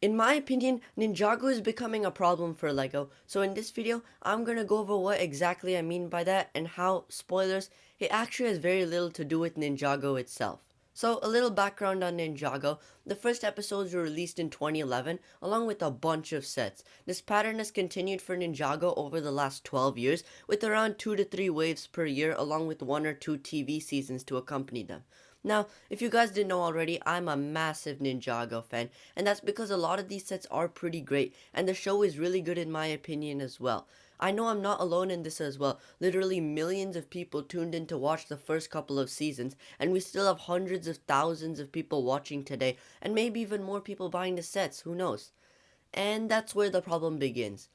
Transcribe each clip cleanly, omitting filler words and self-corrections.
In my opinion, Ninjago is becoming a problem for LEGO, so in this video, I'm gonna go over what exactly I mean by that and how, spoilers, it actually has very little to do with Ninjago itself. So, a little background on Ninjago. The first episodes were released in 2011, along with a bunch of sets. This pattern has continued for Ninjago over the last 12 years, with around 2 to 3 waves per year, along with 1 or 2 TV seasons to accompany them. Now, if you guys didn't know already, I'm a massive Ninjago fan, and that's because a lot of these sets are pretty great, and the show is really good in my opinion as well. I know I'm not alone in this as well. Literally millions of people tuned in to watch the first couple of seasons, and we still have hundreds of thousands of people watching today, and maybe even more people buying the sets, who knows? And that's where the problem begins.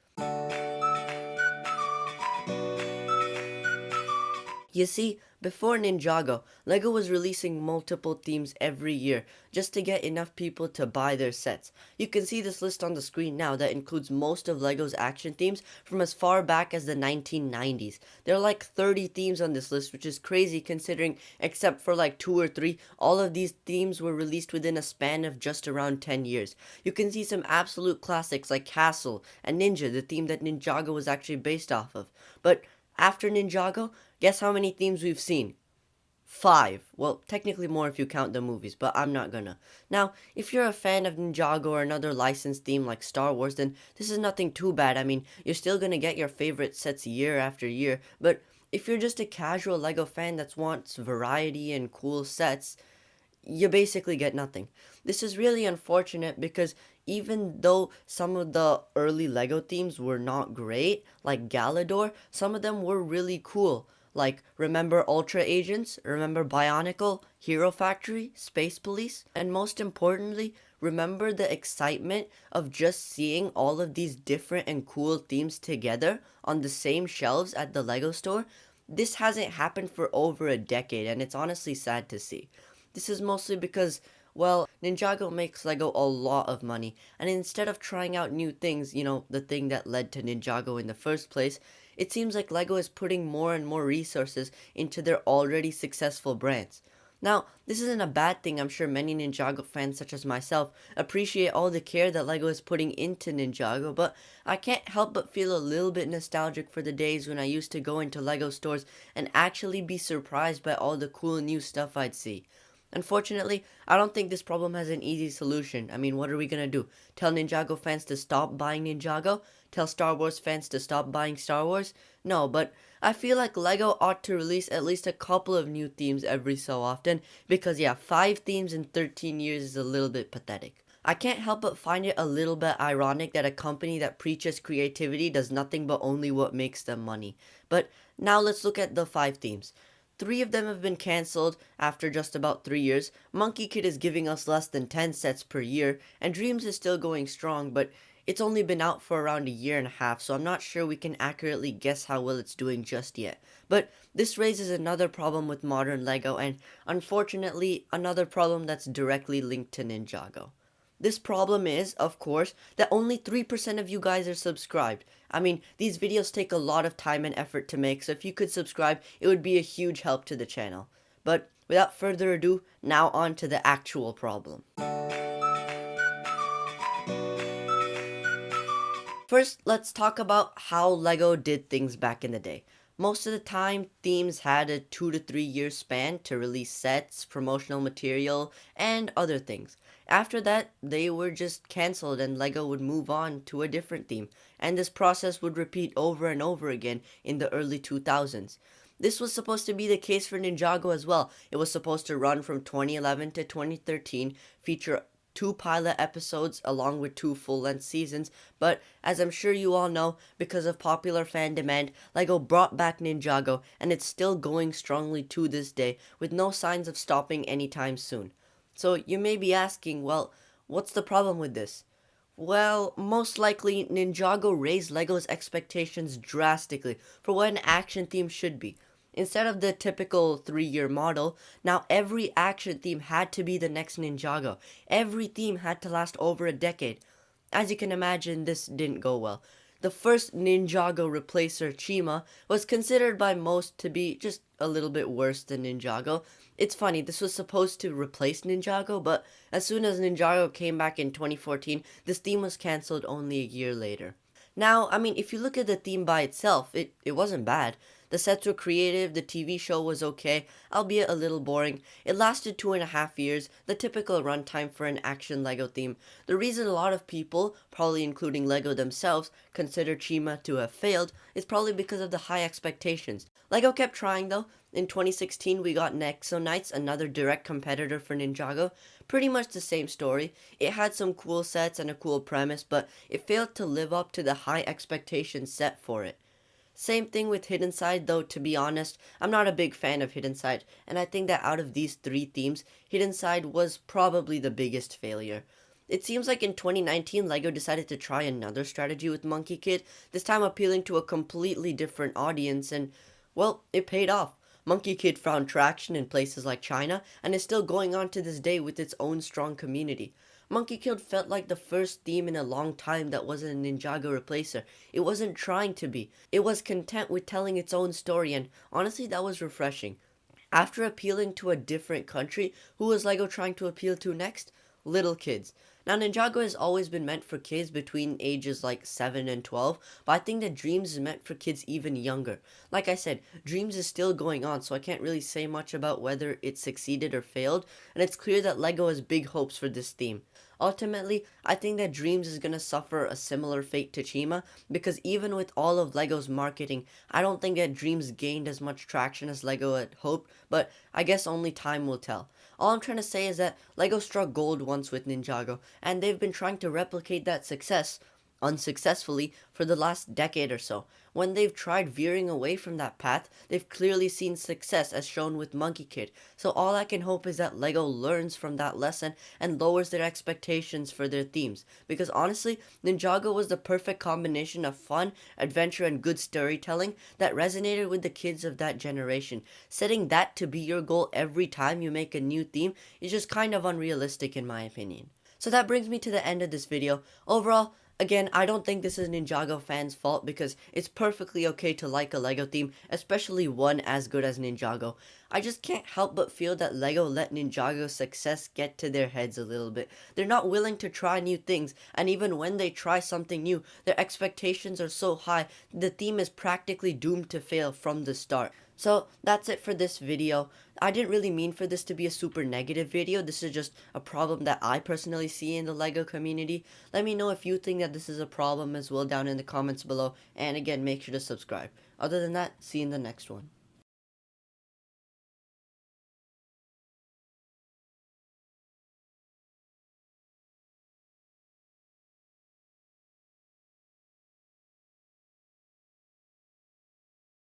You see, before Ninjago, LEGO was releasing multiple themes every year just to get enough people to buy their sets. You can see this list on the screen now that includes most of LEGO's action themes from as far back as the 1990s. There are like 30 themes on this list, which is crazy considering, except for like 2 or 3, all of these themes were released within a span of just around 10 years. You can see some absolute classics like Castle and Ninja, the theme that Ninjago was actually based off of. But after Ninjago, guess how many themes we've seen? 5. Well, technically more if you count the movies, but I'm not gonna. Now, if you're a fan of Ninjago or another licensed theme like Star Wars, then this is nothing too bad. I mean, you're still gonna get your favorite sets year after year, but if you're just a casual LEGO fan that wants variety and cool sets, you basically get nothing. This is really unfortunate because even though some of the early LEGO themes were not great, like Galador, some of them were really cool. Like, remember Ultra Agents? Remember Bionicle? Hero Factory? Space Police? And most importantly, remember the excitement of just seeing all of these different and cool themes together on the same shelves at the LEGO store? This hasn't happened for over a decade, and it's honestly sad to see. This is mostly because, well, Ninjago makes LEGO a lot of money, and instead of trying out new things, the thing that led to Ninjago in the first place, it seems like LEGO is putting more and more resources into their already successful brands. Now, this isn't a bad thing. I'm sure many Ninjago fans, such as myself, appreciate all the care that LEGO is putting into Ninjago, but I can't help but feel a little bit nostalgic for the days when I used to go into LEGO stores and actually be surprised by all the cool new stuff I'd see. Unfortunately, I don't think this problem has an easy solution. I mean, what are we gonna do? Tell Ninjago fans to stop buying Ninjago? Tell Star Wars fans to stop buying Star Wars? No, but I feel like LEGO ought to release at least a couple of new themes every so often, because yeah, 5 themes in 13 years is a little bit pathetic. I can't help but find it a little bit ironic that a company that preaches creativity does nothing but only what makes them money. But now let's look at the 5 themes. 3 of them have been cancelled after just about 3 years. Monkey Kid is giving us less than 10 sets per year, and Dreams is still going strong, but it's only been out for around a year and a half, so I'm not sure we can accurately guess how well it's doing just yet. But this raises another problem with modern LEGO, and unfortunately, another problem that's directly linked to Ninjago. This problem is, of course, that only 3% of you guys are subscribed. I mean, these videos take a lot of time and effort to make, so if you could subscribe, it would be a huge help to the channel. But without further ado, now on to the actual problem. First, let's talk about how LEGO did things back in the day. Most of the time, themes had a 2 to 3 year span to release sets, promotional material, and other things. After that, they were just cancelled and LEGO would move on to a different theme, and this process would repeat over and over again in the early 2000s. This was supposed to be the case for Ninjago as well. It was supposed to run from 2011 to 2013, feature 2 pilot episodes along with 2 full-length seasons, but as I'm sure you all know, because of popular fan demand, LEGO brought back Ninjago, and it's still going strongly to this day, with no signs of stopping anytime soon. So you may be asking, well, what's the problem with this? Well, most likely, Ninjago raised LEGO's expectations drastically for what an action theme should be. Instead of the typical 3 year model, now every action theme had to be the next Ninjago. Every theme had to last over a decade. As you can imagine, this didn't go well. the first Ninjago replacer, Chima, was considered by most to be just a little bit worse than Ninjago. It's funny, this was supposed to replace Ninjago, but as soon as Ninjago came back in 2014, this theme was cancelled only a year later. Now, I mean, if you look at the theme by itself, it wasn't bad. The sets were creative, the TV show was okay, albeit a little boring. It lasted 2.5 years, the typical runtime for an action LEGO theme. The reason a lot of people, probably including LEGO themselves, consider Chima to have failed is probably because of the high expectations. LEGO kept trying though. In 2016, we got Nexo Knights, another direct competitor for Ninjago. Pretty much the same story. It had some cool sets and a cool premise, but it failed to live up to the high expectations set for it. Same thing with Hidden Side, though, to be honest, I'm not a big fan of Hidden Side, and I think that out of these three themes, Hidden Side was probably the biggest failure. It seems like in 2019, LEGO decided to try another strategy with Monkey Kid, this time appealing to a completely different audience, and, well, it paid off. Monkey Kid found traction in places like China, and is still going on to this day with its own strong community. Monkey Kid felt like the first theme in a long time that wasn't a Ninjago replacer. It wasn't trying to be. It was content with telling its own story, and honestly, that was refreshing. After appealing to a different country, who was LEGO trying to appeal to next? Little kids. Now, Ninjago has always been meant for kids between ages like 7 and 12, but I think that Dreams is meant for kids even younger. Like I said, Dreams is still going on, so I can't really say much about whether it succeeded or failed, and it's clear that LEGO has big hopes for this theme. Ultimately, I think that Dreams is going to suffer a similar fate to Chima, because even with all of LEGO's marketing, I don't think that Dreams gained as much traction as LEGO had hoped, but I guess only time will tell. All I'm trying to say is that LEGO struck gold once with Ninjago, and they've been trying to replicate that success unsuccessfully for the last decade or so. When they've tried veering away from that path, they've clearly seen success as shown with Monkey Kid. So all I can hope is that LEGO learns from that lesson and lowers their expectations for their themes. Because honestly, Ninjago was the perfect combination of fun, adventure, and good storytelling that resonated with the kids of that generation. Setting that to be your goal every time you make a new theme is just kind of unrealistic in my opinion. So that brings me to the end of this video. Overall, again, I don't think this is Ninjago fans' fault because it's perfectly okay to like a LEGO theme, especially one as good as Ninjago. I just can't help but feel that LEGO let Ninjago's success get to their heads a little bit. They're not willing to try new things, and even when they try something new, their expectations are so high, the theme is practically doomed to fail from the start. So that's it for this video. I didn't really mean for this to be a super negative video. This is just a problem that I personally see in the LEGO community. Let me know if you think that this is a problem as well down in the comments below. And again, make sure to subscribe. Other than that, see you in the next one.